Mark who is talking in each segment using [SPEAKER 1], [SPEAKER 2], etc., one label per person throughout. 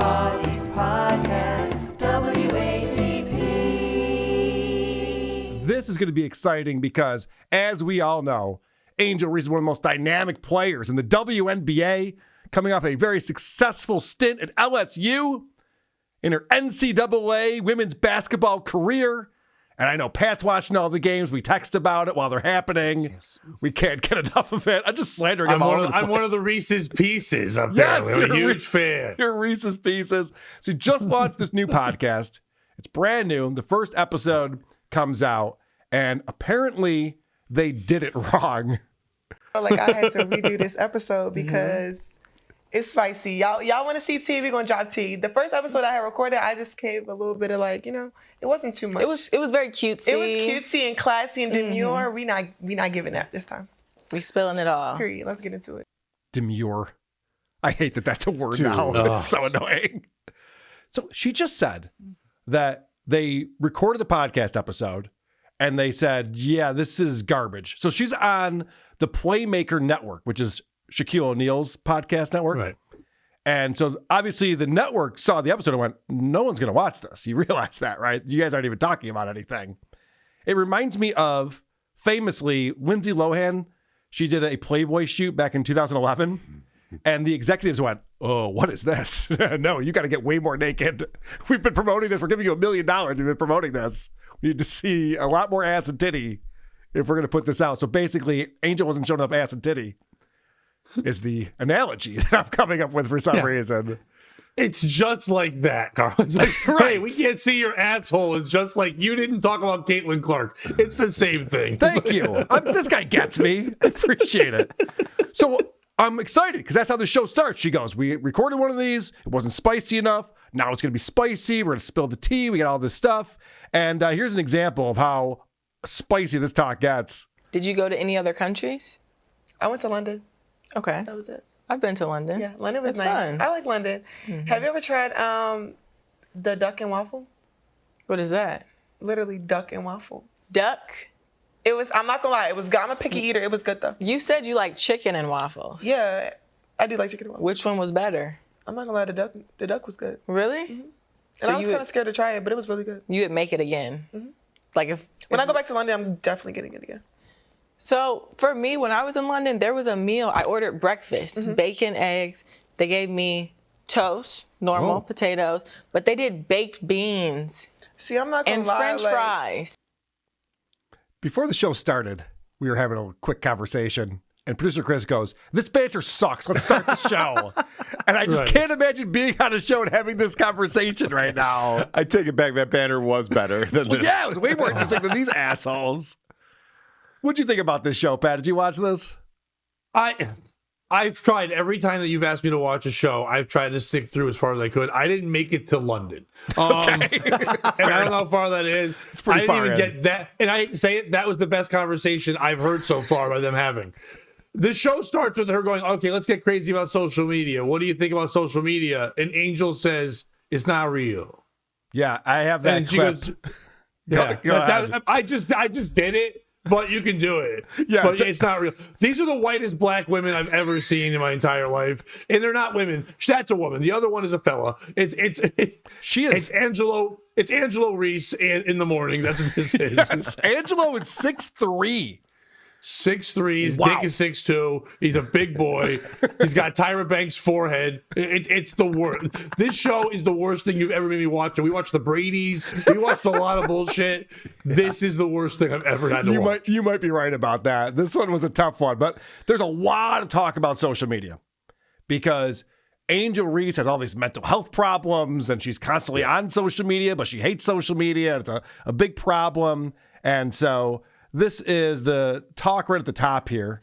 [SPEAKER 1] Unapologetically Podcast, WATP.
[SPEAKER 2] This is going to be exciting because, as we all know, Angel Reese is one of the most dynamic players in the WNBA, coming off a very successful stint at LSU in her NCAA women's basketball career. And I know Pat's watching all the games. We text about it while they're happening. Yes. We can't get enough of it. I'm just slandering him all over the place.
[SPEAKER 3] I'm one of the Reese's Pieces up there.
[SPEAKER 2] Yes,
[SPEAKER 3] I'm a huge fan.
[SPEAKER 2] You're Reese's Pieces. So he just launched this new podcast. It's brand new. The first episode comes out, and apparently they did it wrong.
[SPEAKER 4] Like, I had to redo this episode because it's spicy. Y'all want to see tea? We're going to drop tea. The first episode I had recorded, I just gave a little bit of it wasn't too much.
[SPEAKER 5] It was very cutesy.
[SPEAKER 4] It was cutesy and classy and demure. We not giving that this time.
[SPEAKER 5] We spilling it all.
[SPEAKER 4] Period. Let's get into it.
[SPEAKER 2] Demure. I hate that that's a word now. It's so annoying. So she just said that they recorded the podcast episode and they said, yeah, this is garbage. So she's on the Playmaker Network, which is Shaquille O'Neal's podcast network.
[SPEAKER 3] Right.
[SPEAKER 2] And so obviously the network saw the episode and went, no one's going to watch this. You realize that, right? You guys aren't even talking about anything. It reminds me of, famously, Lindsay Lohan. She did a Playboy shoot back in 2011. And the executives went, oh, what is this? No, you got to get way more naked. We've been promoting this. We're giving you $1 million. We've been promoting this. We need to see a lot more ass and titty if we're going to put this out. So basically, Angel wasn't showing enough ass and titty is the analogy that I'm coming up with for some reason.
[SPEAKER 3] It's just like that, Carl. It's like, hey, we can't see your asshole. It's just like you didn't talk about Caitlin Clark. It's the same thing.
[SPEAKER 2] Thank you. This guy gets me. I appreciate it. So I'm excited because that's how the show starts. She goes, we recorded one of these. It wasn't spicy enough. Now it's going to be spicy. We're going to spill the tea. We got all this stuff. And here's an example of how spicy this talk gets.
[SPEAKER 5] Did you go to any other countries?
[SPEAKER 4] I went to London.
[SPEAKER 5] Okay.
[SPEAKER 4] That was it.
[SPEAKER 5] I've been to London.
[SPEAKER 4] Yeah, London was
[SPEAKER 5] That's
[SPEAKER 4] nice.
[SPEAKER 5] fun.
[SPEAKER 4] I like London. Mm-hmm. Have you ever tried the duck and waffle?
[SPEAKER 5] What is that?
[SPEAKER 4] Literally duck and waffle.
[SPEAKER 5] Duck?
[SPEAKER 4] It was, I'm not gonna lie, I'm a picky eater. It was good though.
[SPEAKER 5] You said you like chicken and waffles.
[SPEAKER 4] Yeah, I do like chicken and waffles.
[SPEAKER 5] Which one was better?
[SPEAKER 4] I'm not gonna lie, the duck was good.
[SPEAKER 5] Really?
[SPEAKER 4] Mm-hmm. And I was kind of scared to try it, but it was really good.
[SPEAKER 5] You would make it again?
[SPEAKER 4] Mm-hmm.
[SPEAKER 5] Like
[SPEAKER 4] when I go back to London, I'm definitely getting it again.
[SPEAKER 5] So for me, when I was in London, there was a meal. I ordered breakfast, bacon, eggs. They gave me toast, normal potatoes, but they did baked beans.
[SPEAKER 4] See, I'm not gonna lie.
[SPEAKER 5] And French fries.
[SPEAKER 2] Before the show started, we were having a quick conversation, and producer Chris goes, this banter sucks. Let's start the show. And I just can't imagine being on a show and having this conversation right now.
[SPEAKER 6] I take it back. That banter was better than this.
[SPEAKER 2] Yeah, it was way more interesting than these assholes. What'd you think about this show, Pat? Did you watch this?
[SPEAKER 3] I've tried every time that you've asked me to watch a show. I've tried to stick through as far as I could. I didn't make it to London.
[SPEAKER 2] Okay.
[SPEAKER 3] And I don't know how far that is.
[SPEAKER 2] It's pretty far.
[SPEAKER 3] I didn't even get that. And I hate to say it, that was the best conversation I've heard so far by them having. The show starts with her going, okay, let's get crazy about social media. What do you think about social media? And Angel says, it's not real.
[SPEAKER 2] Yeah, I have that
[SPEAKER 3] and
[SPEAKER 2] clip.
[SPEAKER 3] She goes, I just did it. But you can do it.
[SPEAKER 2] Yeah,
[SPEAKER 3] but it's not real. These are the whitest black women I've ever seen in my entire life, and they're not women. That's a woman. The other one is a fella.
[SPEAKER 2] She is.
[SPEAKER 3] It's Angelo. It's Angelo Reese in the morning. That's what this is.
[SPEAKER 2] Yes, Angelo is 6'3".
[SPEAKER 3] 6'3", his
[SPEAKER 2] Wow.
[SPEAKER 3] dick is 6'2". He's a big boy. He's got Tyra Banks' forehead. It's the worst. This show is the worst thing you've ever made me watch. We watched the Bradys. We watched a lot of bullshit. This is the worst thing I've ever had to watch.
[SPEAKER 2] You might be right about that. This one was a tough one, but there's a lot of talk about social media because Angel Reese has all these mental health problems and she's constantly on social media, but she hates social media. It's a big problem. And so this is the talk right at the top here.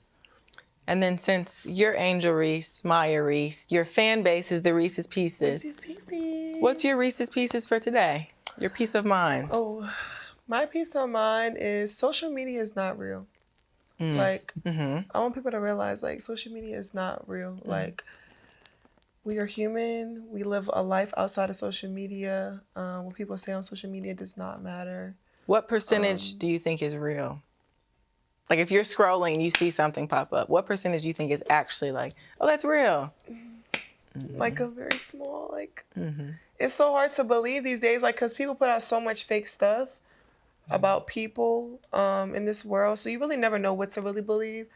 [SPEAKER 5] And then since you're Angel Reese, Maya Reese, your fan base is the Reese's Pieces.
[SPEAKER 4] Reese's Pieces.
[SPEAKER 5] What's your Reese's Pieces for today? Your peace of mind.
[SPEAKER 4] Oh, my peace of mind is social media is not real. Like, I want people to realize, like, social media is not real. Like, we are human. We live a life outside of social media. What people say on social media does not matter.
[SPEAKER 5] What percentage do you think is real? Like if you're scrolling and you see something pop up, what percentage do you think is actually like, oh, that's real?
[SPEAKER 4] like a very small, like, it's so hard to believe these days, like, because people put out so much fake stuff about people in this world, so you really never know what to really believe.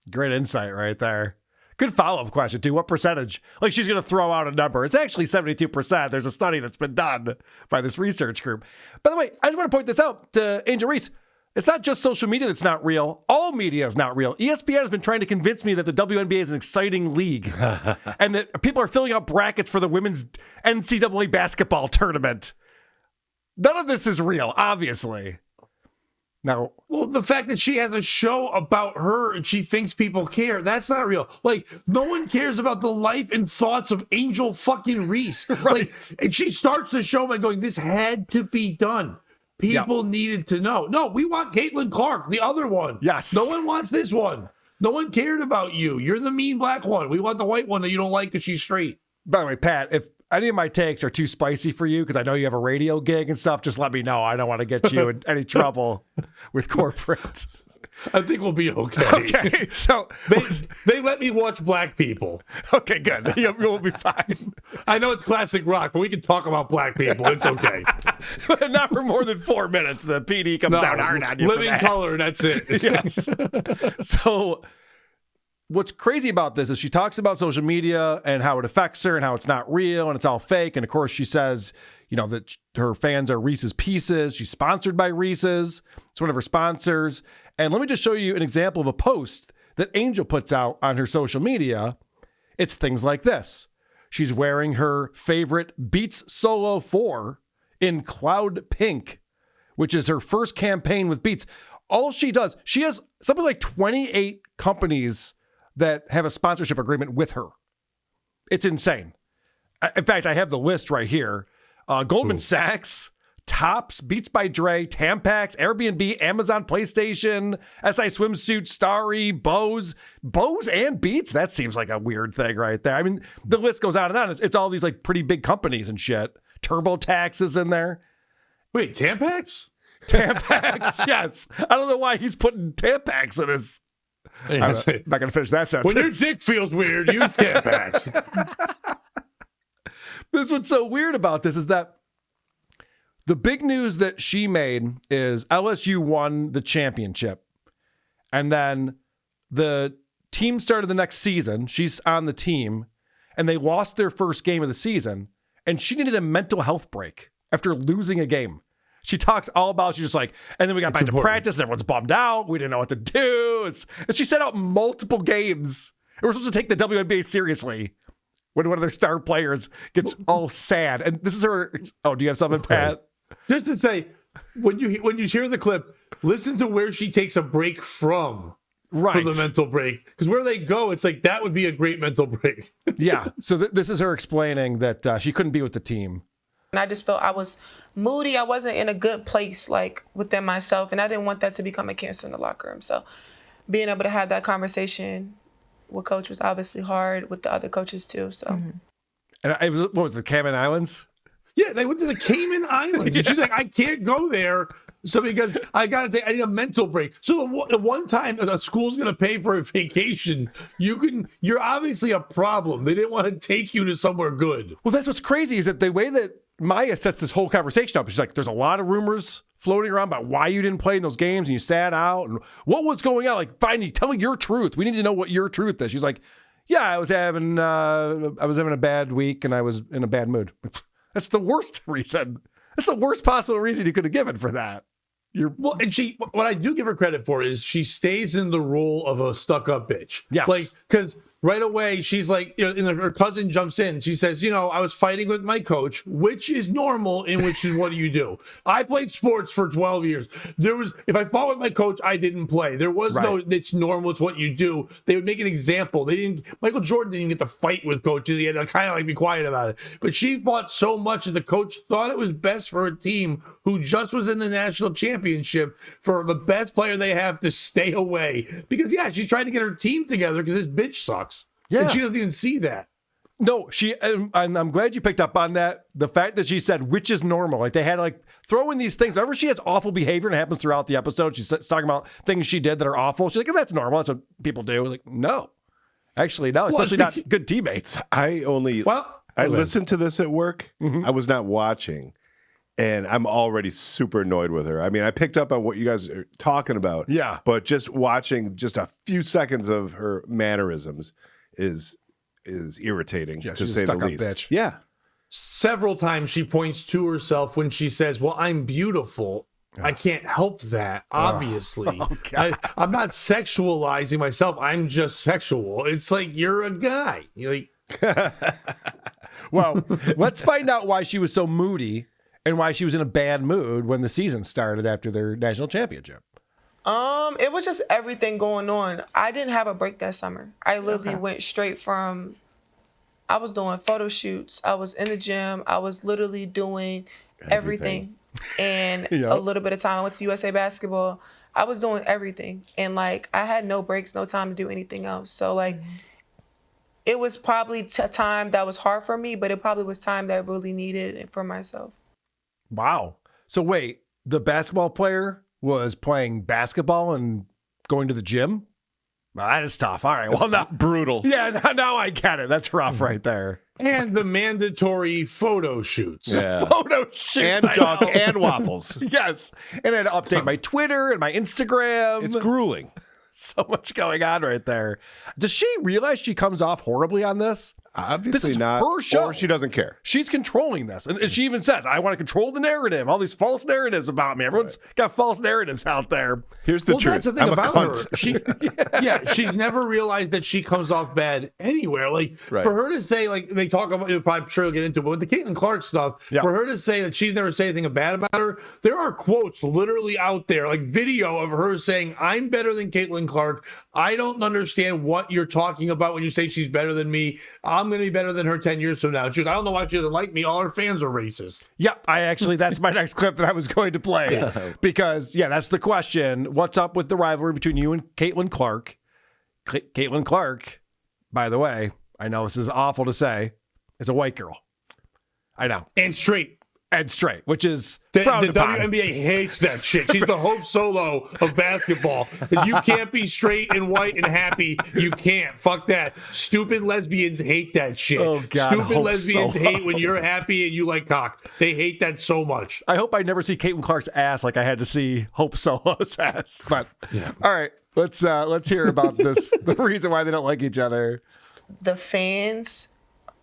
[SPEAKER 2] Great insight right there. Good follow-up question, too. What percentage? Like, she's going to throw out a number. It's actually 72%. There's a study that's been done by this research group. By the way, I just want to point this out to Angel Reese. It's not just social media that's not real. All media is not real. ESPN has been trying to convince me that the WNBA is an exciting league and that people are filling out brackets for the women's NCAA basketball tournament. None of this is real, obviously. Now,
[SPEAKER 3] well, the fact that she has a show about her and she thinks people care, that's not real. Like, no one cares about the life and thoughts of Angel fucking Reese.
[SPEAKER 2] Right.
[SPEAKER 3] Like, and she starts the show by going, this had to be done. People needed to know. No, we want Caitlin Clark, the other one.
[SPEAKER 2] Yes.
[SPEAKER 3] No one wants this one. No one cared about you. You're the mean black one. We want the white one that you don't like because she's straight.
[SPEAKER 2] by the way, Pat, if any of my takes are too spicy for you, because I know you have a radio gig and stuff, just let me know. I don't want to get you in any trouble with corporate.
[SPEAKER 3] I think we'll be okay.
[SPEAKER 2] Okay, so
[SPEAKER 3] They let me watch black people.
[SPEAKER 2] okay, good. You'll be fine.
[SPEAKER 3] I know it's classic rock, but we can talk about black people. It's okay.
[SPEAKER 2] Not for more than 4 minutes. The PD comes down hard on you. for
[SPEAKER 3] Living
[SPEAKER 2] that.
[SPEAKER 3] color, that's it.
[SPEAKER 2] Yes. So what's crazy about this is she talks about social media and how it affects her and how it's not real and it's all fake. And of course, she says, you know, that her fans are Reese's Pieces. She's sponsored by Reese's. It's one of her sponsors. And let me just show you an example of a post that Angel puts out on her social media. It's things like this. She's wearing her favorite Beats Solo 4 in Cloud Pink, which is her first campaign with Beats. All she does, she has something like 28 companies that have a sponsorship agreement with her. It's insane. In fact, I have the list right here. Goldman Sachs, Tops, Beats by Dre, Tampax, Airbnb, Amazon, PlayStation, SI Swimsuit, Starry, Bose and Beats. That seems like a weird thing right there. I mean, the list goes on and on. It's all these like pretty big companies and shit. TurboTax is in there.
[SPEAKER 3] Wait, Tampax?
[SPEAKER 2] Tampax, yes. I don't know why he's putting Tampax in his. I'm not going to finish that sentence.
[SPEAKER 3] When your dick feels weird, use Tampax.
[SPEAKER 2] This is what's so weird about this is that the big news that she made is LSU won the championship. And then the team started the next season. She's on the team. And they lost their first game of the season. And she needed a mental health break after losing a game. She talks all about, she's just like, and then we got back to practice and everyone's bummed out. We didn't know what to do. And she set out multiple games. And we're supposed to take the WNBA seriously when one of their star players gets all sad. And this is her. Oh, do you have something, Pat?
[SPEAKER 3] Just to say, when you hear the clip, listen to where she takes a break from.
[SPEAKER 2] Right.
[SPEAKER 3] For the mental break. Because where they go, it's like, that would be a great mental break.
[SPEAKER 2] Yeah. So this is her explaining that she couldn't be with the team.
[SPEAKER 4] And I just felt I was moody. I wasn't in a good place, like, within myself. And I didn't want that to become a cancer in the locker room. So being able to have that conversation with Coach was obviously hard, with the other coaches too. So.
[SPEAKER 5] Mm-hmm.
[SPEAKER 2] And it was, what was it, the Cayman Islands?
[SPEAKER 3] Yeah, they went to the Cayman Islands. And she's like, I can't go there. So because I need a mental break. So the one time the school's going to pay for a vacation, you're obviously a problem. They didn't want to take you to somewhere good.
[SPEAKER 2] Well, that's what's crazy is that the way that Maya sets this whole conversation up, she's like, there's a lot of rumors floating around about why you didn't play in those games and you sat out and what was going on. Like, finally, tell me your truth. We need to know what your truth is. She's like, yeah, I was having a bad week and I was in a bad mood. That's the worst reason. That's the worst possible reason you could have given for that.
[SPEAKER 3] Well, and what I do give her credit for is she stays in the role of a stuck-up bitch.
[SPEAKER 2] Yes.
[SPEAKER 3] Like, because right away, she's like, you know, her cousin jumps in. She says, you know, I was fighting with my coach, which is normal, and which is what do you do? I played sports for 12 years. If I fought with my coach, I didn't play. There was no, it's normal, it's what you do. They would make an example. Michael Jordan didn't even get to fight with coaches. He had to kind of like be quiet about it. But she fought so much that the coach thought it was best for a team who just was in the national championship for the best player they have to stay away. Because, yeah, she's trying to get her team together because this bitch sucks. Yeah. And she doesn't even see that.
[SPEAKER 2] No, and I'm glad you picked up on that. The fact that she said, which is normal. Like, they had to, like, throw in these things. Whenever she has awful behavior, and it happens throughout the episode, she's talking about things she did that are awful. She's like, that's normal. That's what people do. Like, no. Actually, no, especially not good teammates.
[SPEAKER 6] I listened to this at work.
[SPEAKER 2] Mm-hmm.
[SPEAKER 6] I was not watching, and I'm already super annoyed with her. I mean, I picked up on what you guys are talking about.
[SPEAKER 2] Yeah.
[SPEAKER 6] But just watching just a few seconds of her mannerisms is irritating,
[SPEAKER 2] Yeah,
[SPEAKER 6] to
[SPEAKER 2] she's a
[SPEAKER 6] say the
[SPEAKER 2] stuck-up
[SPEAKER 6] least.
[SPEAKER 2] bitch.
[SPEAKER 6] Yeah.
[SPEAKER 3] Several times she points to herself when she says, well, I'm beautiful. I can't help that, obviously. I'm not sexualizing myself. I'm just sexual. It's like, you're a guy. You're like,
[SPEAKER 2] Well, let's find out why she was so moody and why she was in a bad mood when the season started after their national championship.
[SPEAKER 4] It was just everything going on. I didn't have a break that summer. I literally went straight from, I was doing photo shoots. I was in the gym. I was literally doing everything. And a little bit of time I went to USA Basketball. I was doing everything. And like, I had no breaks, no time to do anything else. So like, it was probably time that was hard for me, but it probably was time that I really needed for myself.
[SPEAKER 2] Wow. So wait, the basketball player was playing basketball and going to the gym? Well, that is tough. All right. Well, now
[SPEAKER 6] Brutal.
[SPEAKER 2] Yeah, now I get it. That's rough right there.
[SPEAKER 3] and the mandatory photo shoots.
[SPEAKER 6] Yeah.
[SPEAKER 2] Photo shoots.
[SPEAKER 6] And
[SPEAKER 2] I
[SPEAKER 6] dog
[SPEAKER 2] know.
[SPEAKER 6] and waffles.
[SPEAKER 2] Yes. And I had to update my Twitter and my Instagram.
[SPEAKER 6] It's grueling.
[SPEAKER 2] So much going on right there. Does she realize she comes off horribly on this?
[SPEAKER 6] Obviously
[SPEAKER 2] is
[SPEAKER 6] not.
[SPEAKER 2] her show.
[SPEAKER 6] Or she doesn't care.
[SPEAKER 2] She's controlling this. And she even says, I want to control the narrative. All these false narratives about me. Everyone's got false narratives out there.
[SPEAKER 6] Here's the truth.
[SPEAKER 3] That's the thing
[SPEAKER 6] I'm a
[SPEAKER 3] about
[SPEAKER 6] cunt.
[SPEAKER 3] her. She, she's never realized that she comes off bad anywhere. Like
[SPEAKER 6] Right.
[SPEAKER 3] for her to say, like they talk about, I'm sure we'll get into it, but with the Caitlin Clark stuff, for her to say that she's never said anything bad about her, there are quotes literally out there, like video of her saying, "I'm better than Caitlin Clark. I don't understand what you're talking about when you say she's better than me. I'm going to be better than her 10 years from now." She goes, "I don't know why she doesn't like me. All her fans are racist."
[SPEAKER 2] Yep, that's my next clip that I was going to play. Because, that's the question. What's up with the rivalry between you and Caitlin Clark? Caitlin Clark, by the way, I know this is awful to say, is a white girl. I know.
[SPEAKER 3] And straight.
[SPEAKER 2] And straight, which is
[SPEAKER 3] The
[SPEAKER 2] frowned upon.
[SPEAKER 3] WNBA hates that shit. She's the Hope Solo of basketball. If you can't be straight and white and happy, you can't. Fuck that. Stupid lesbians hate that shit.
[SPEAKER 2] Oh, God,
[SPEAKER 3] Stupid
[SPEAKER 2] Hope
[SPEAKER 3] lesbians
[SPEAKER 2] Solo.
[SPEAKER 3] hate when you're happy and you like cock. They hate that so much.
[SPEAKER 2] I hope I never see Caitlin Clark's ass like I had to see Hope Solo's ass. But all right, let's hear about this. The reason why they don't like each other.
[SPEAKER 4] The fans,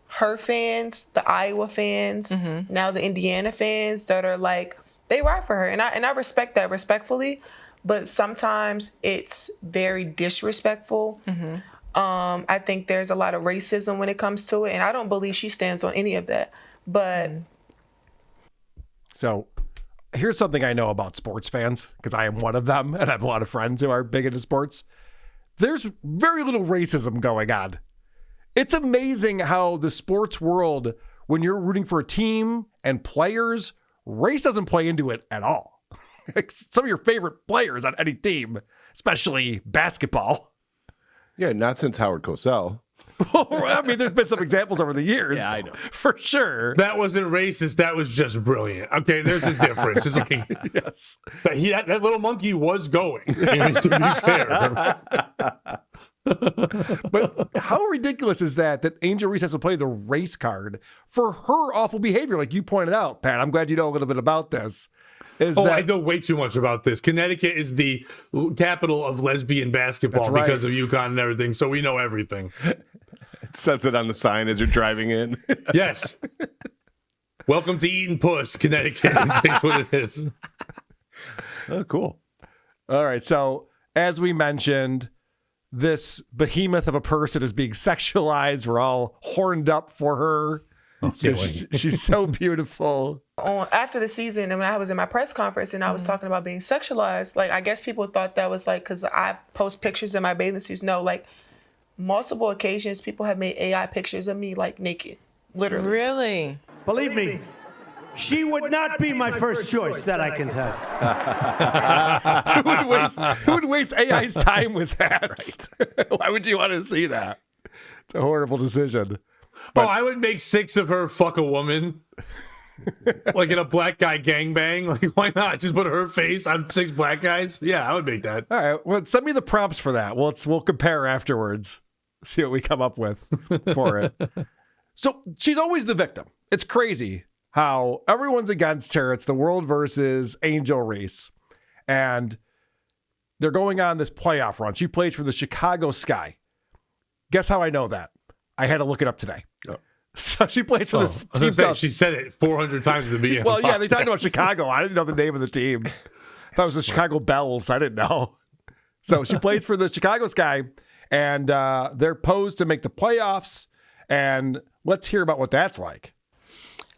[SPEAKER 4] her fans, the Iowa fans, now the Indiana fans that are like, they ride for her. And I respect that respectfully, but sometimes it's very disrespectful. I think there's a lot of racism when it comes to it, and I don't believe she stands on any of that. But
[SPEAKER 2] So here's something I know about sports fans, because I am one of them, and I have a lot of friends who are big into sports. There's very little racism going on. It's amazing how the sports world, when you're rooting for a team and players, race doesn't play into it at all. Some of your favorite players on any team, especially basketball.
[SPEAKER 6] Yeah, not since Howard Cosell.
[SPEAKER 2] I mean, there's been some examples over the years. Yeah, I know. For sure.
[SPEAKER 3] That wasn't racist. That was just brilliant. Okay, there's a difference. It's like,
[SPEAKER 2] Yes.
[SPEAKER 3] that little monkey was going, to be fair.
[SPEAKER 2] But how ridiculous is that Angel Reese has to play the race card for her awful behavior, like you pointed out, Pat? I'm glad you know a little bit about this.
[SPEAKER 3] I know way too much about this. Connecticut is the capital of lesbian basketball.
[SPEAKER 2] That's right.
[SPEAKER 3] Because of UConn and everything, so we know everything.
[SPEAKER 6] It says it on the sign as you're driving in.
[SPEAKER 3] Yes. Welcome to Eating Puss, Connecticut. That's what it is.
[SPEAKER 6] Oh, cool.
[SPEAKER 2] All right. So as we mentioned, this behemoth of a person is being sexualized. We're all horned up for her. She's so beautiful.
[SPEAKER 4] after the season, and when I was in my press conference and I was talking about being sexualized, like, I guess people thought that was like, because I post pictures in my bathing suits. No, like, multiple occasions, people have made AI pictures of me, like, naked, literally.
[SPEAKER 5] Really?
[SPEAKER 7] Believe me, she would not be my first choice, that I can tell you.
[SPEAKER 2] Who would waste AI's time with that? Why would you want to see that? It's a horrible decision.
[SPEAKER 3] I would make 6 of her fuck a woman. Like in a black guy gangbang. Like, why not? Just put her face on 6 black guys. Yeah, I would make that.
[SPEAKER 2] All right. Well, send me the prompts for that. We'll compare afterwards. See what we come up with for it. So she's always the victim. It's crazy how everyone's against her. It's the world versus Angel Reese. And they're going on this playoff run. She plays for the Chicago Sky. Guess how I know that? I had to look it up today. Oh. So she plays for this team.
[SPEAKER 3] She said it 400 times at the beginning.
[SPEAKER 2] Well, yeah, they talked about Chicago. I didn't know the name of the team. I thought it was the Chicago Bells. I didn't know. So she plays for the Chicago Sky, and they're posed to make the playoffs. And let's hear about what that's like.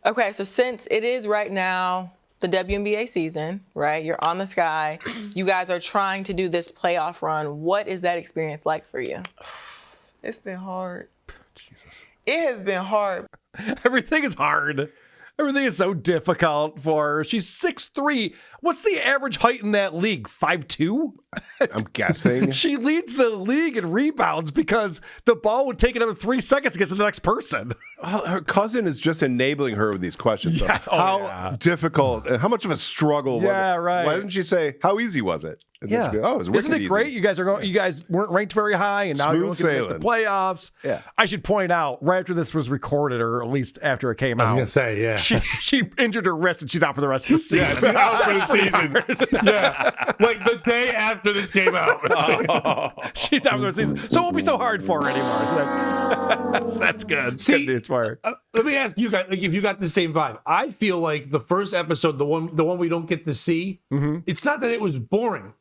[SPEAKER 5] Okay, so since it is right now the WNBA season, right? You're on the Sky. You guys are trying to do this playoff run. What is that experience like for you?
[SPEAKER 4] It's been hard.
[SPEAKER 2] Jesus.
[SPEAKER 4] It has been hard.
[SPEAKER 2] Everything is hard. Everything is so difficult for her. She's 6'3". What's the average height in that league? 5'2"?
[SPEAKER 6] I'm guessing.
[SPEAKER 2] She leads the league in rebounds because the ball would take another 3 seconds to get to the next person.
[SPEAKER 6] Her cousin is just enabling her with these questions.
[SPEAKER 2] Yeah.
[SPEAKER 6] How difficult and how much of a struggle was it?
[SPEAKER 2] Yeah, right.
[SPEAKER 6] Why didn't she say, how easy was it? And then she'd be, oh, it was
[SPEAKER 2] Isn't it
[SPEAKER 6] wicked
[SPEAKER 2] great?
[SPEAKER 6] easy.
[SPEAKER 2] You guys weren't ranked very high, and now
[SPEAKER 6] Smooth
[SPEAKER 2] you're looking to make the playoffs.
[SPEAKER 6] Yeah.
[SPEAKER 2] I should point out, right after this was recorded, or at least after it came out,
[SPEAKER 3] I was going to say, yeah.
[SPEAKER 2] she injured her wrist, and she's out for the rest of the season.
[SPEAKER 3] Yeah, she's out for the season. Yeah. Like the day after this came out.
[SPEAKER 2] She's out for the season. So it won't be so hard for her anymore. So that's good.
[SPEAKER 3] See,
[SPEAKER 2] good news for her.
[SPEAKER 3] Let me ask you guys, like, if you got the same vibe. I feel like the first episode, the one we don't get to see, it's not that it was boring.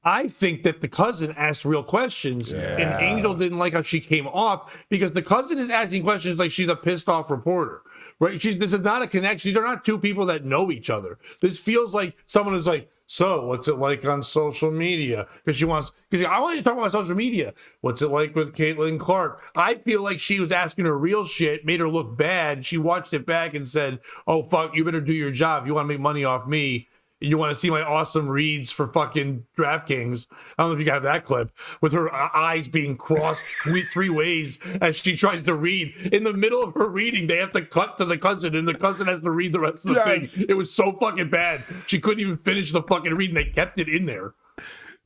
[SPEAKER 3] I think that the cousin asked real questions, and Angel didn't like how she came off because the cousin is asking questions like she's a pissed off reporter, right? This is not a connection. These are not two people that know each other. This feels like someone is like, so what's it like on social media? Because I want you to talk about social media. What's it like with Caitlin Clark? I feel like she was asking her real shit, made her look bad. She watched it back and said, oh, fuck, you better do your job. You want to make money off me. You want to see my awesome reads for fucking DraftKings. I don't know if you have that clip with her eyes being crossed three ways as she tries to read. In the middle of her reading, they have to cut to the cousin, and the cousin has to read the rest of the thing. It was so fucking bad. She couldn't even finish the fucking reading. They kept it in there.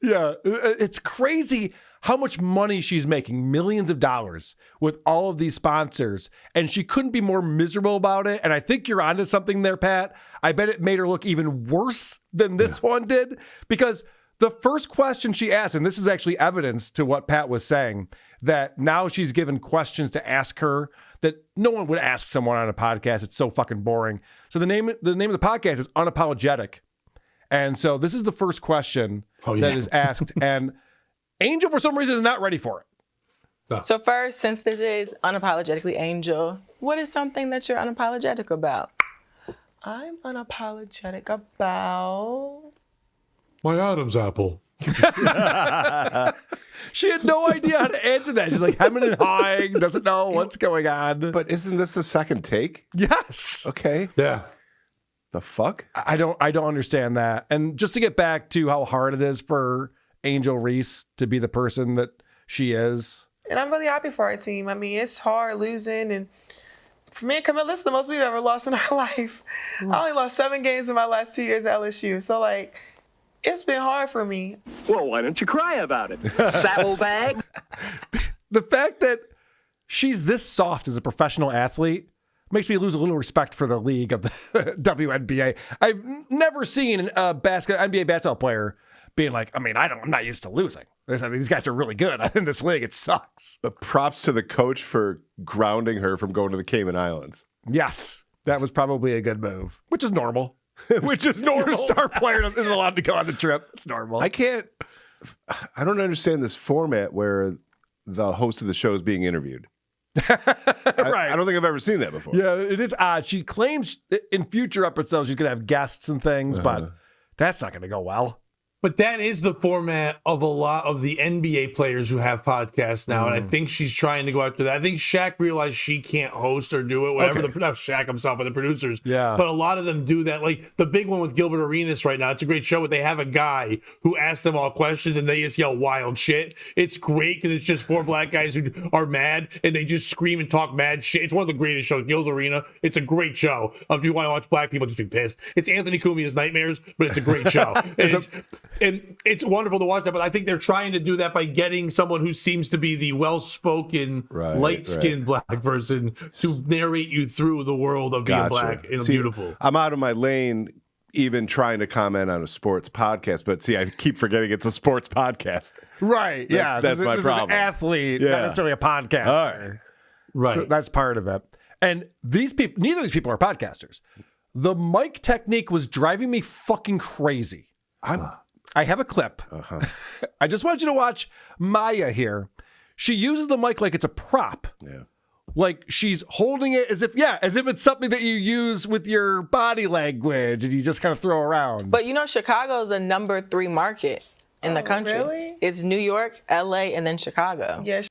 [SPEAKER 2] Yeah, it's crazy how much money she's making, millions of dollars with all of these sponsors, and she couldn't be more miserable about it. And I think you're onto something there, Pat. I bet it made her look even worse than this one did, because the first question she asked, and this is actually evidence to what Pat was saying, that now she's given questions to ask her that no one would ask someone on a podcast. It's so fucking boring. So the name of the podcast is Unapologetic. And so this is the first question that is asked, and Angel, for some reason, is not ready for it.
[SPEAKER 5] No. So first, since this is Unapologetically Angel, what is something that you're unapologetic about?
[SPEAKER 4] I'm unapologetic about
[SPEAKER 3] my Adam's apple.
[SPEAKER 2] She had no idea how to answer that. She's like hemming and hawing, doesn't know what's going on.
[SPEAKER 6] But isn't this the second take?
[SPEAKER 2] Yes.
[SPEAKER 6] Okay.
[SPEAKER 3] Yeah.
[SPEAKER 6] The fuck?
[SPEAKER 2] I don't understand that. And just to get back to how hard it is for Angel Reese to be the person that she is.
[SPEAKER 4] And I'm really happy for our team. I mean, it's hard losing. And for me and Camilla, this is the most we've ever lost in our life. I only lost 7 games in my last 2 years at LSU. So, like, it's been hard for me.
[SPEAKER 8] Well, why don't you cry about it? Saddlebag?
[SPEAKER 2] The fact that she's this soft as a professional athlete makes me lose a little respect for the league of the WNBA. I've never seen a NBA basketball player being like, I'm not used to losing. These guys are really good in this league. It sucks.
[SPEAKER 6] But props to the coach for grounding her from going to the Cayman Islands.
[SPEAKER 2] Yes, that was probably a good move, which is normal. Your star player isn't allowed to go on the trip. It's normal.
[SPEAKER 6] I don't understand this format where the host of the show is being interviewed.
[SPEAKER 2] Right.
[SPEAKER 6] I don't think I've ever seen that before.
[SPEAKER 2] Yeah, it is odd. She claims in future episodes she's going to have guests and things, but that's not going to go well.
[SPEAKER 3] But that is the format of a lot of the NBA players who have podcasts now, and I think she's trying to go after that. I think Shaq realized she can't host or do it, whatever. Not Shaq himself, but the producers.
[SPEAKER 2] Yeah.
[SPEAKER 3] But a lot of them do that. Like the big one with Gilbert Arenas right now, it's a great show, but they have a guy who asks them all questions, and they just yell wild shit. It's great because it's just 4 black guys who are mad, and they just scream and talk mad shit. It's one of the greatest shows, Gil's Arena. It's a great show. If you want to watch black people just be pissed. It's Anthony Cumia's Nightmares, but it's a great show. And it's wonderful to watch that, but I think they're trying to do that by getting someone who seems to be the well-spoken, light-skinned black person to narrate you through the world of being black and beautiful.
[SPEAKER 6] I'm out of my lane even trying to comment on a sports podcast, but see, I keep forgetting it's a sports podcast.
[SPEAKER 2] Right. Yeah.
[SPEAKER 6] That's my
[SPEAKER 2] this
[SPEAKER 6] problem.
[SPEAKER 2] Is an athlete, not necessarily a podcaster.
[SPEAKER 6] All right.
[SPEAKER 3] Right.
[SPEAKER 2] So that's part of it. And these people, neither of these people are podcasters. The mic technique was driving me fucking crazy. I have a clip. I just want you to watch Maya here. She uses the mic like it's a prop.
[SPEAKER 6] Yeah.
[SPEAKER 2] Like she's holding it as if it's something that you use with your body language and you just kind of throw around.
[SPEAKER 5] But you know, Chicago is a number 3 market in the country.
[SPEAKER 4] Really?
[SPEAKER 5] It's New York, LA, and then Chicago.
[SPEAKER 4] Yes.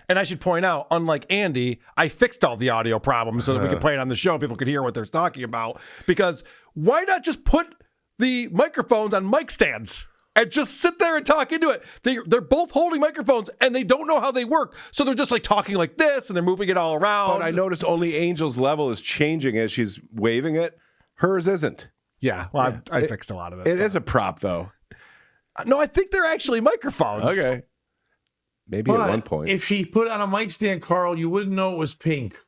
[SPEAKER 2] And I should point out, unlike Andy, I fixed all the audio problems so that we could play it on the show and people could hear what they're talking about. Because why not just put the microphones on mic stands and just sit there and talk into it? They're both holding microphones and they don't know how they work. So they're just like talking like this and they're moving it all around.
[SPEAKER 6] But I noticed only Angel's level is changing as she's waving it. Hers isn't.
[SPEAKER 2] Yeah, well, I fixed a lot of it.
[SPEAKER 6] It is a prop, though.
[SPEAKER 2] No, I think they're actually microphones.
[SPEAKER 6] Okay. Maybe at one point.
[SPEAKER 3] If she put it on a mic stand, Carl, you wouldn't know it was pink.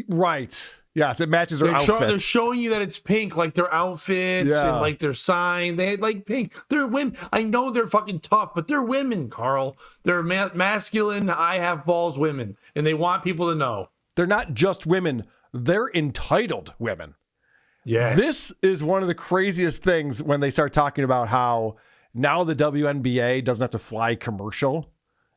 [SPEAKER 2] Right. Yes, it matches her
[SPEAKER 3] They're
[SPEAKER 2] outfit.
[SPEAKER 3] they're showing you that it's pink, like their outfits and like their sign. They like pink. They're women. I know they're fucking tough, but they're women, Carl. They're masculine, I have balls women, and they want people to know.
[SPEAKER 2] They're not just women. They're entitled women.
[SPEAKER 3] Yes.
[SPEAKER 2] This is one of the craziest things when they start talking about how now the WNBA doesn't have to fly commercial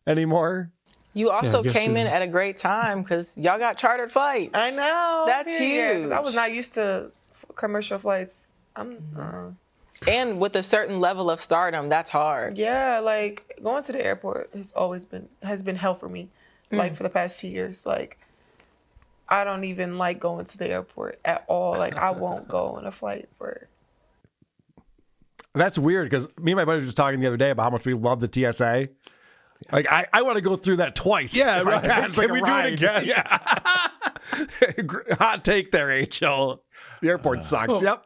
[SPEAKER 2] anymore.
[SPEAKER 5] You also came in at a great time because y'all got chartered flights.
[SPEAKER 4] I know.
[SPEAKER 5] That's huge.
[SPEAKER 4] I was not used to commercial flights.
[SPEAKER 5] And with a certain level of stardom, that's hard.
[SPEAKER 4] Yeah, like going to the airport has been hell for me. Like for the past 2 years. Like I don't even like going to the airport at all. Like I won't go on a flight for.
[SPEAKER 2] That's weird because me and my buddy were just talking the other day about how much we love the TSA. Like I want to go through that twice.
[SPEAKER 6] Yeah,
[SPEAKER 2] right.
[SPEAKER 6] Can we do it again?
[SPEAKER 2] Yeah. Hot take there, Angel. The airport sucks. Yep.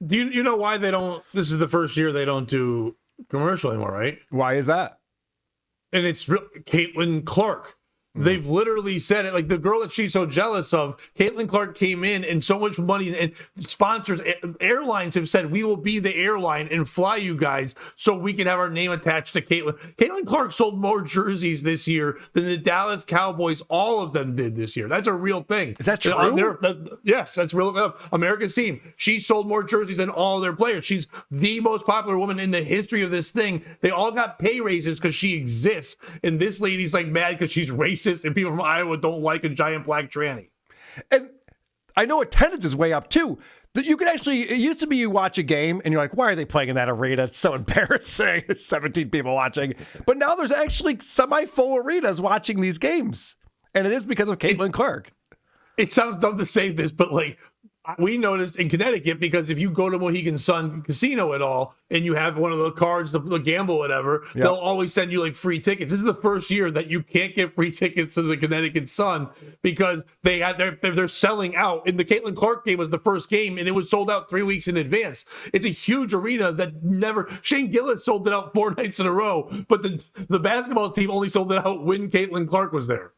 [SPEAKER 3] Do you know why they don't? This is the first year they don't do commercial anymore, right?
[SPEAKER 2] Why is that?
[SPEAKER 3] And it's Caitlin Clark. They've literally said it. Like the girl that she's so jealous of, Caitlin Clark came in and so much money and sponsors, airlines have said, we will be the airline and fly you guys so we can have our name attached to Caitlin. Caitlin Clark sold more jerseys this year than the Dallas Cowboys, all of them did this year. That's a real thing.
[SPEAKER 2] Is that true?
[SPEAKER 3] Yes, that's real. America's team. She sold more jerseys than all their players. She's the most popular woman in the history of this thing. They all got pay raises because she exists. And this lady's like mad because she's racist and people from Iowa don't like a giant black tranny.
[SPEAKER 2] And I know attendance is way up too. That you could actually, it used to be you watch a game and you're like, why are they playing in that arena? It's so embarrassing. There's 17 people watching. But now there's actually semi-full arenas watching these games. And it is because of Caitlin Clark.
[SPEAKER 3] It sounds dumb to say this, but like we noticed in Connecticut, because if you go to Mohegan Sun Casino at all and you have one of the cards, the gamble, whatever, they'll always send you like free tickets. This is the first year that you can't get free tickets to the Connecticut Sun because they're selling out. And the Caitlin Clark game was the first game and it was sold out 3 weeks in advance. It's a huge arena that Shane Gillis sold it out 4 nights in a row, but the basketball team only sold it out when Caitlin Clark was there.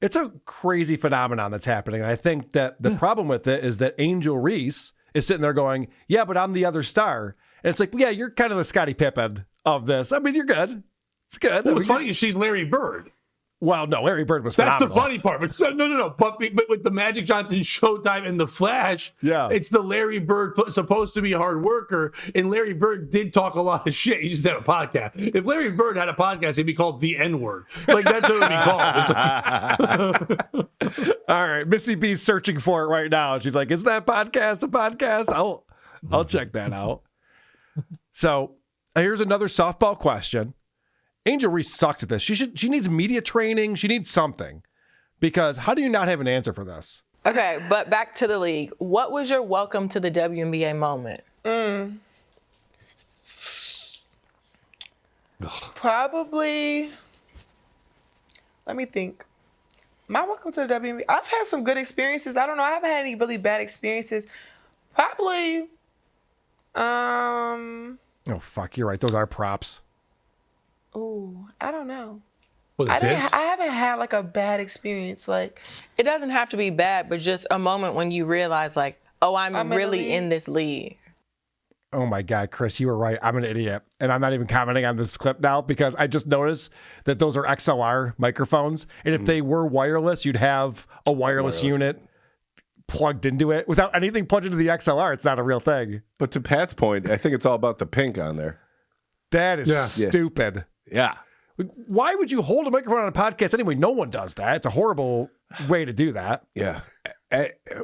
[SPEAKER 2] It's a crazy phenomenon that's happening. And I think that the problem with it is that Angel Reese is sitting there going, yeah, but I'm the other star. And it's like, yeah, you're kind of the Scottie Pippen of this. I mean, you're good. It's good.
[SPEAKER 3] Well, what's funny is she's Larry Bird.
[SPEAKER 2] Well, no, Larry Bird was
[SPEAKER 3] That's
[SPEAKER 2] phenomenal.
[SPEAKER 3] the funny part. But no. But with the Magic Johnson Showtime and the Flash, it's the Larry Bird supposed to be a hard worker. And Larry Bird did talk a lot of shit. He just had a podcast. If Larry Bird had a podcast, it'd be called The N-Word. Like, that's what it would be called.
[SPEAKER 2] All right. Missy B's searching for it right now. She's like, is that podcast a podcast? I'll check that out. So here's another softball question. Angel Reese sucks at this. She needs media training. She needs something. Because how do you not have an answer for this?
[SPEAKER 5] Okay, but back to the league. What was your welcome to the WNBA moment?
[SPEAKER 4] Probably, let me think. My welcome to the WNBA, I've had some good experiences. I don't know. I haven't had any really bad experiences. Probably,
[SPEAKER 2] Oh, fuck. You're right. Those are props.
[SPEAKER 4] Ooh, I don't know.
[SPEAKER 3] Well,
[SPEAKER 4] I haven't had like a bad experience. Like,
[SPEAKER 5] It doesn't have to be bad, but just a moment when you realize, like, oh, I'm
[SPEAKER 4] in the
[SPEAKER 5] really
[SPEAKER 4] league.
[SPEAKER 5] in this league.
[SPEAKER 2] Oh my God, Chris, you were right. I'm an idiot. And I'm not even commenting on this clip now because I just noticed that those are XLR microphones. And if they were wireless, you'd have a wireless unit plugged into it. Without anything plugged into the XLR, it's not a real thing.
[SPEAKER 6] But to Pat's point, I think it's all about the pink on there.
[SPEAKER 2] That is stupid.
[SPEAKER 6] Yeah.
[SPEAKER 2] Why would you hold a microphone on a podcast anyway? No one does that. It's a horrible way to do that.
[SPEAKER 6] Yeah.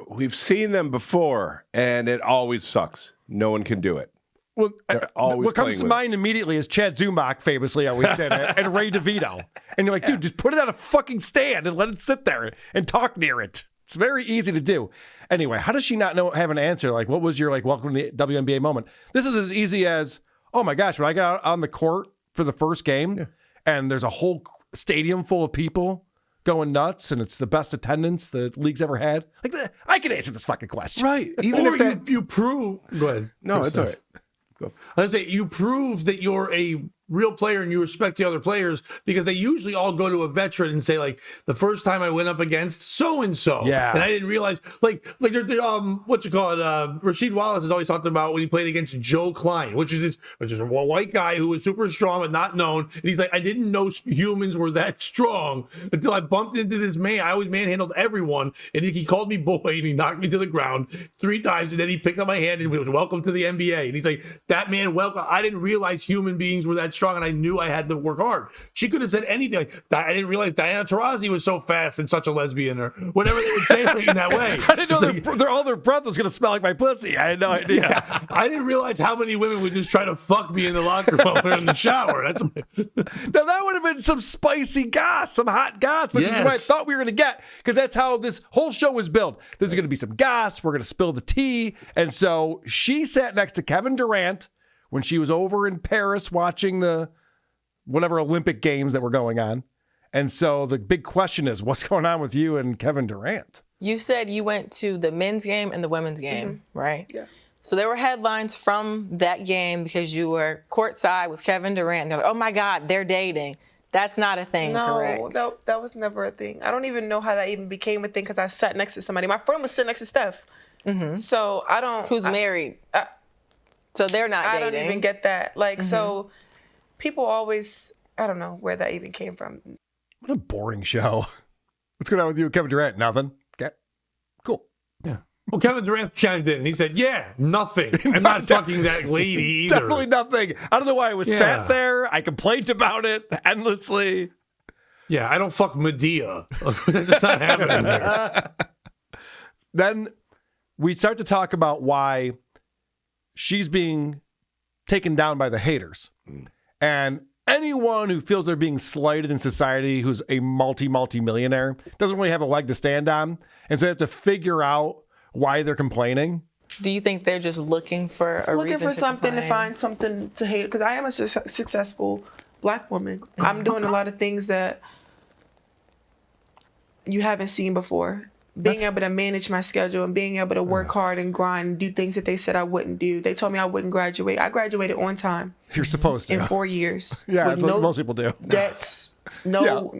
[SPEAKER 6] We've seen them before, and it always sucks. No one can do it.
[SPEAKER 2] Well,
[SPEAKER 6] always
[SPEAKER 2] what comes
[SPEAKER 6] playing
[SPEAKER 2] to
[SPEAKER 6] with
[SPEAKER 2] mind immediately is Chad Zumach famously always did it, and Ray DeVito. And you're like, dude, just put it on a fucking stand and let it sit there and talk near it. It's very easy to do. Anyway, how does she not have an answer? Like, what was your welcome to the WNBA moment? This is as easy as, oh my gosh, when I got out on the court for the first game, and there's a whole stadium full of people going nuts, and it's the best attendance the league's ever had. Like, I can answer this fucking question.
[SPEAKER 6] Right. Even
[SPEAKER 3] Or
[SPEAKER 6] if that...
[SPEAKER 3] you prove. Go ahead.
[SPEAKER 6] No, it's all right.
[SPEAKER 3] I was say you prove that you're a real player and you respect the other players because they usually all go to a veteran and say like the first time I went up against so and so, and I didn't realize like what you call it. Rasheed Wallace has always talked about when he played against Joe Klein, which is a white guy who was super strong but not known, and he's like, I didn't know humans were that strong until I bumped into this man. I always manhandled everyone, and he called me boy and he knocked me to the ground 3 times, and then he picked up my hand and we was welcome to the NBA, and he's like, that man, welcome. I didn't realize human beings were that strong, and I knew I had to work hard. She could have said anything. Like, I didn't realize Diana Taurasi was so fast and such a lesbian, or whatever they would say in that way.
[SPEAKER 2] I didn't know all their breath was going to smell like my pussy. I had no idea.
[SPEAKER 3] Yeah, I didn't realize how many women would just try to fuck me in the locker room or in the shower. Now
[SPEAKER 2] that would have been some spicy goss, some hot goss, which is what I thought we were going to get, because that's how this whole show was built. There's going to be some goss. We're going to spill the tea. And so she sat next to Kevin Durant when she was over in Paris watching the whatever Olympic games that were going on. And so the big question is, what's going on with you and Kevin Durant?
[SPEAKER 5] You said you went to the men's game and the women's game, right?
[SPEAKER 4] Yeah.
[SPEAKER 5] So there were headlines from that game because you were courtside with Kevin Durant. And they're like, oh my God, they're dating. That's not a thing, correct?
[SPEAKER 4] No, that was never a thing. I don't even know how that even became a thing because I sat next to somebody. My friend was sitting next to Steph. Mm-hmm. So I don't...
[SPEAKER 5] Who's married. So they're not dating.
[SPEAKER 4] I don't even get that. Like, so people always... I don't know where that even came from.
[SPEAKER 2] What a boring show. What's going on with you and Kevin Durant? Nothing? Okay. Cool.
[SPEAKER 3] Yeah. Well, Kevin Durant chimed in and he said, yeah, nothing. I'm not fucking that lady either.
[SPEAKER 2] Definitely nothing. I don't know why I was sat there. I complained about it endlessly.
[SPEAKER 3] Yeah, I don't fuck Medea. That's not happening there.
[SPEAKER 2] Then we start to talk about why she's being taken down by the haters. And anyone who feels they're being slighted in society who's a multi-millionaire doesn't really have a leg to stand on. And so they have to figure out why they're complaining.
[SPEAKER 5] Do you think they're just looking for a reason
[SPEAKER 4] looking for something
[SPEAKER 5] complain?
[SPEAKER 4] to find something to hate? Because I am a successful Black woman. I'm doing a lot of things that you haven't seen before. Being able to manage my schedule and being able to work hard and grind and do things that they said I wouldn't do. They told me I wouldn't graduate. I graduated on time.
[SPEAKER 2] You're supposed to.
[SPEAKER 4] In 4 years.
[SPEAKER 2] Yeah, that's what most people do.
[SPEAKER 4] Debts, not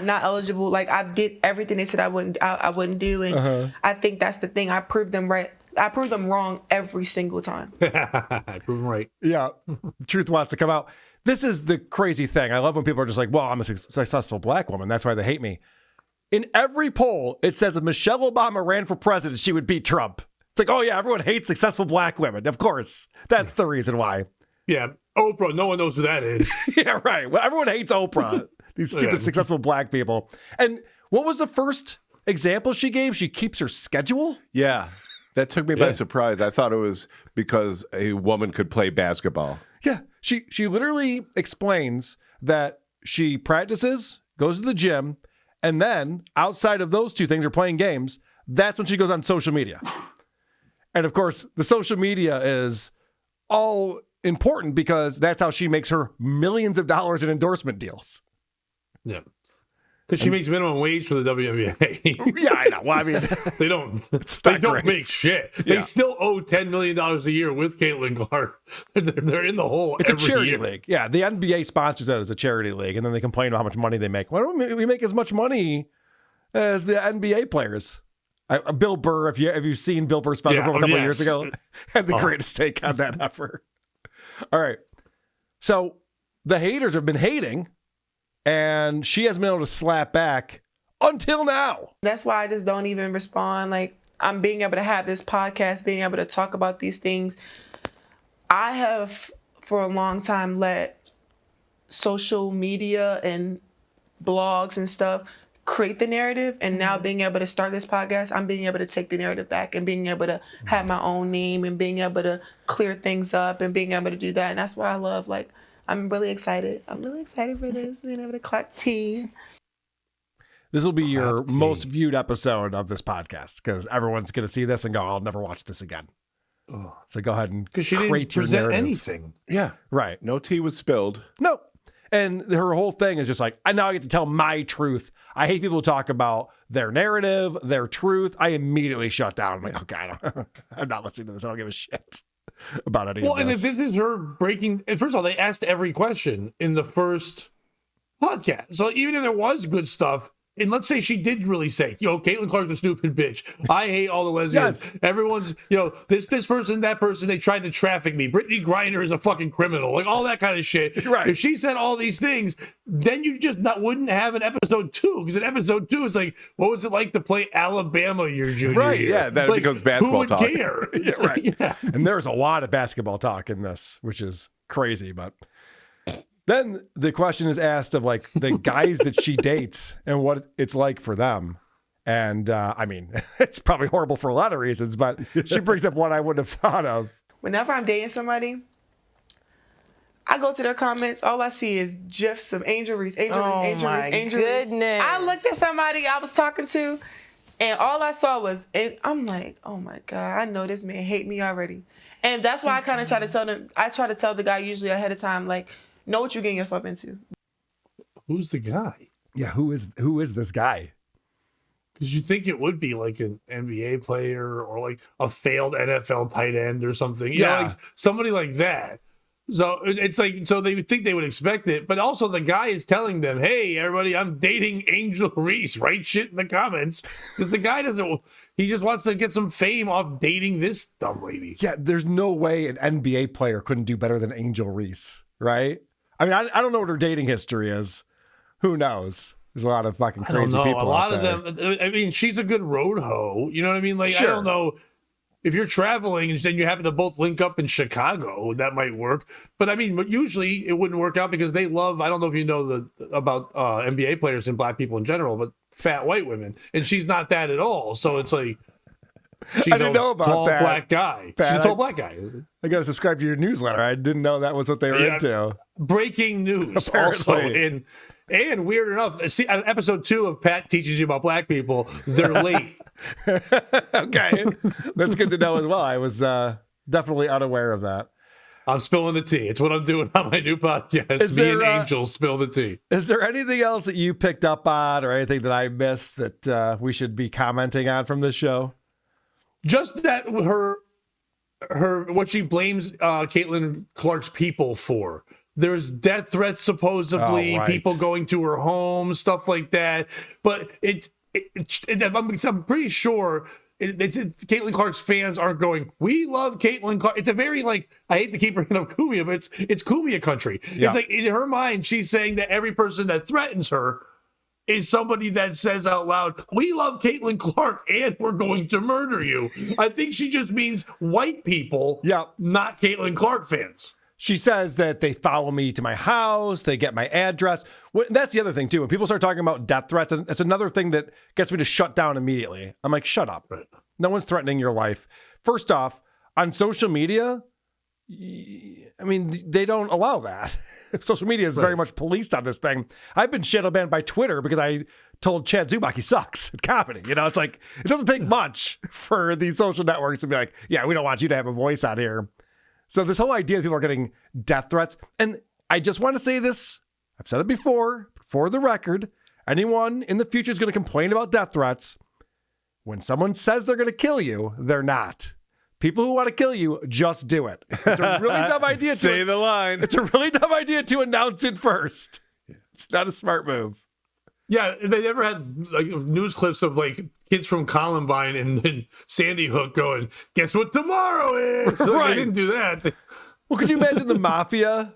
[SPEAKER 4] eligible. Like, I did everything they said I wouldn't do. And I think that's the thing. I proved them right. I proved them wrong every single time.
[SPEAKER 3] I prove them right.
[SPEAKER 2] Yeah. Truth wants to come out. This is the crazy thing. I love when people are just like, well, I'm a successful Black woman. That's why they hate me. In every poll, it says if Michelle Obama ran for president, she would beat Trump. It's like, oh yeah, everyone hates successful Black women. Of course. That's the reason why.
[SPEAKER 3] Yeah. Oprah, no one knows who that is.
[SPEAKER 2] Yeah, right. Well, everyone hates Oprah. These stupid, successful Black people. And what was the first example she gave? She keeps her schedule?
[SPEAKER 6] Yeah. That took me by surprise. I thought it was because a woman could play basketball.
[SPEAKER 2] Yeah. She literally explains that she practices, goes to the gym, and then outside of those two things, or playing games, that's when she goes on social media. And of course, the social media is all important because that's how she makes her millions of dollars in endorsement deals.
[SPEAKER 3] Yeah. Because she makes minimum wage for the WNBA.
[SPEAKER 2] Yeah, I know. Well, I mean,
[SPEAKER 3] they don't
[SPEAKER 2] great.
[SPEAKER 3] make shit.
[SPEAKER 2] Yeah.
[SPEAKER 3] They still owe $10 million a year with Caitlin Clark. They're in the hole.
[SPEAKER 2] it's a
[SPEAKER 3] every
[SPEAKER 2] charity
[SPEAKER 3] year.
[SPEAKER 2] league. Yeah, the NBA sponsors that as a charity league, and then they complain about how much money they make. Why don't we make as much money as the NBA players? Bill Burr, if you've seen Bill Burr's special from a couple of years ago, had the greatest take on that ever. All right. So the haters have been hating, and she hasn't been able to slap back until now.
[SPEAKER 4] That's why I just don't even respond. Like, I'm being able to have this podcast, being able to talk about these things. I have, for a long time, let social media and blogs and stuff create the narrative, and now being able to start this podcast, I'm being able to take the narrative back and being able to have my own name and being able to clear things up and being able to do that. And that's why I love, like, I'm really excited. I'm really excited for this, being able to clap tea.
[SPEAKER 2] This will be your most viewed episode of this podcast because everyone's going to see this and go, I'll never watch this again. So go ahead and
[SPEAKER 3] Because she
[SPEAKER 2] create
[SPEAKER 3] didn't
[SPEAKER 2] your
[SPEAKER 3] present
[SPEAKER 2] narrative.
[SPEAKER 3] anything.
[SPEAKER 6] Yeah.
[SPEAKER 2] Right.
[SPEAKER 6] No tea was spilled.
[SPEAKER 2] No. And her whole thing is just like, I now get to tell my truth. I hate people who talk about their narrative, their truth. I immediately shut down. I'm like, okay, I'm not listening to this. I don't give a shit about any of
[SPEAKER 3] Well,
[SPEAKER 2] this.
[SPEAKER 3] and if this is her breaking, and first of all, they asked every question in the first podcast. So even if there was good stuff, and let's say she did really say, Caitlin Clark's a stupid bitch. I hate all the lesbians.
[SPEAKER 2] Yes.
[SPEAKER 3] Everyone's, this person, that person, they tried to traffic me. Brittany Griner is a fucking criminal. Like all that kind of shit.
[SPEAKER 2] Right.
[SPEAKER 3] If she said all these things, then you just wouldn't have an episode 2. Because in episode 2, it's like, what was it like to play Alabama your junior
[SPEAKER 6] Right,
[SPEAKER 3] year?
[SPEAKER 6] yeah, then it
[SPEAKER 3] Like,
[SPEAKER 6] becomes basketball
[SPEAKER 3] who would
[SPEAKER 6] talk.
[SPEAKER 3] care?
[SPEAKER 2] Yeah, right.
[SPEAKER 3] Yeah.
[SPEAKER 2] And there's a lot of basketball talk in this, which is crazy. But then the question is asked of like the guys that she dates and what it's like for them. And I mean, it's probably horrible for a lot of reasons, but she brings up one I wouldn't have thought of.
[SPEAKER 4] Whenever I'm dating somebody, I go to their comments. All I see is gifs of Angel Reese, Angel Reese, Angel Reese, Angel Reese.
[SPEAKER 5] Goodness.
[SPEAKER 4] I looked at somebody I was talking to, and all I saw was, I'm like, oh my God, I know this man hate me already. And that's why I kind of try to tell them, I try to tell the guy usually ahead of time, like, know what you're getting yourself into.
[SPEAKER 3] Who's the guy?
[SPEAKER 2] Yeah, who is this guy?
[SPEAKER 3] Because you think it would be like an NBA player or like a failed NFL tight end or something. You know, like somebody like that. So it's like, so they would think they would expect it, but also the guy is telling them, hey, everybody, I'm dating Angel Reese. Write shit in the comments. Because the guy he just wants to get some fame off dating this dumb lady.
[SPEAKER 2] Yeah, there's no way an NBA player couldn't do better than Angel Reese, right? I mean, I don't know what her dating history is. Who knows? There's a lot of fucking
[SPEAKER 3] I don't
[SPEAKER 2] crazy
[SPEAKER 3] know.
[SPEAKER 2] people
[SPEAKER 3] A lot
[SPEAKER 2] out
[SPEAKER 3] of
[SPEAKER 2] there.
[SPEAKER 3] them, I mean, she's a good road hoe. You know what I mean? Like,
[SPEAKER 2] Sure.
[SPEAKER 3] I don't know. If you're traveling and then you happen to both link up in Chicago, that might work. But I mean, usually it wouldn't work out because they love, I don't know if you know about NBA players and black people in general, but fat white women. And she's not that at all. So it's like, she's
[SPEAKER 2] I didn't know about
[SPEAKER 3] tall
[SPEAKER 2] that.
[SPEAKER 3] black guy.
[SPEAKER 2] Pat,
[SPEAKER 3] She's a tall black guy.
[SPEAKER 2] I got to subscribe to your newsletter. I didn't know that was what they were
[SPEAKER 3] Yeah.
[SPEAKER 2] into.
[SPEAKER 3] Breaking news
[SPEAKER 2] Apparently.
[SPEAKER 3] also. And weird enough, see, on episode 2 of Pat Teaches You About Black People, they're late.
[SPEAKER 2] Okay. That's good to know as well. I was definitely unaware of that.
[SPEAKER 3] I'm spilling the tea. It's what I'm doing on my new podcast.
[SPEAKER 2] Is
[SPEAKER 3] Me
[SPEAKER 2] there,
[SPEAKER 3] and Angel spill the tea.
[SPEAKER 2] Is there anything else that you picked up on or anything that I missed that we should be commenting on from this show?
[SPEAKER 3] Just that her what she blames Caitlin Clark's people for. There's death threats supposedly,
[SPEAKER 2] Oh, right.
[SPEAKER 3] people going to her home, stuff like that. But I'm pretty sure Caitlin Clark's fans aren't going, we love Caitlin Clark. It's a very, like, I hate to keep bringing up Kumia, but it's Kumia country.
[SPEAKER 2] Yeah.
[SPEAKER 3] It's like in her mind, she's saying that every person that threatens her is somebody that says out loud, we love Caitlin Clark and we're going to murder you. I think she just means white people, not Caitlin Clark fans.
[SPEAKER 2] She says that they follow me to my house, they get my address. That's the other thing, too. When people start talking about death threats, it's another thing that gets me to shut down immediately. I'm like, shut up.
[SPEAKER 3] Right.
[SPEAKER 2] No one's threatening your life. First off, on social media, I mean, they don't allow that. Social media is very much policed on this thing. I've been shadow banned by Twitter because I told Chad Zubak he sucks at comedy. You know, it's like, it doesn't take much for these social networks to be like, yeah, we don't want you to have a voice out here. So this whole idea that people are getting death threats, and I just want to say this, I've said it before, for the record, anyone in the future is going to complain about death threats, when someone says they're going to kill you, they're not. People who want to kill you, just do it. It's a really dumb idea.
[SPEAKER 6] Say the line.
[SPEAKER 2] It's a really dumb idea to announce it first. It's not a smart move.
[SPEAKER 3] Yeah, they never had like news clips of like kids from Columbine and then Sandy Hook going, "Guess what tomorrow is?" So
[SPEAKER 2] Right.
[SPEAKER 3] They didn't do that.
[SPEAKER 2] Well, could you imagine the mafia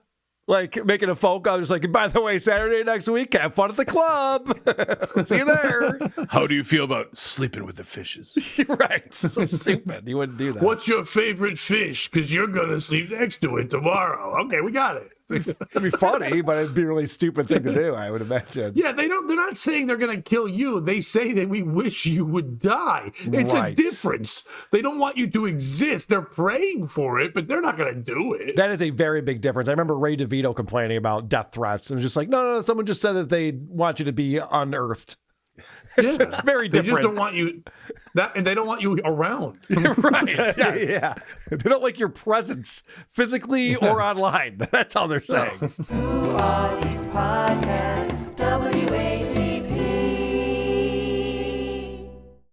[SPEAKER 2] like making a phone call, just like, by the way, Saturday next week, have fun at the club. See you there.
[SPEAKER 6] How do you feel about sleeping with the fishes?
[SPEAKER 2] Right. So stupid. You wouldn't do that.
[SPEAKER 3] What's your favorite fish? Because you're going to sleep next to it tomorrow. Okay, we got it.
[SPEAKER 2] It'd be funny, but it'd be a really stupid thing to do, I would imagine.
[SPEAKER 3] Yeah, they're not saying they're going to kill you. They say that we wish you would die. It's a
[SPEAKER 2] Right.
[SPEAKER 3] difference. They don't want you to exist. They're praying for it, but they're not going to do it.
[SPEAKER 2] That is a very big difference. I remember Ray DeVito complaining about death threats. It was just like, no, someone just said that they want you to be unearthed. It's very
[SPEAKER 3] They
[SPEAKER 2] different.
[SPEAKER 3] just don't want you and they don't want you around.
[SPEAKER 2] Right. Yes. Yeah. They don't like your presence physically or online. That's all they're saying.
[SPEAKER 1] Who are these podcasts? WNBA.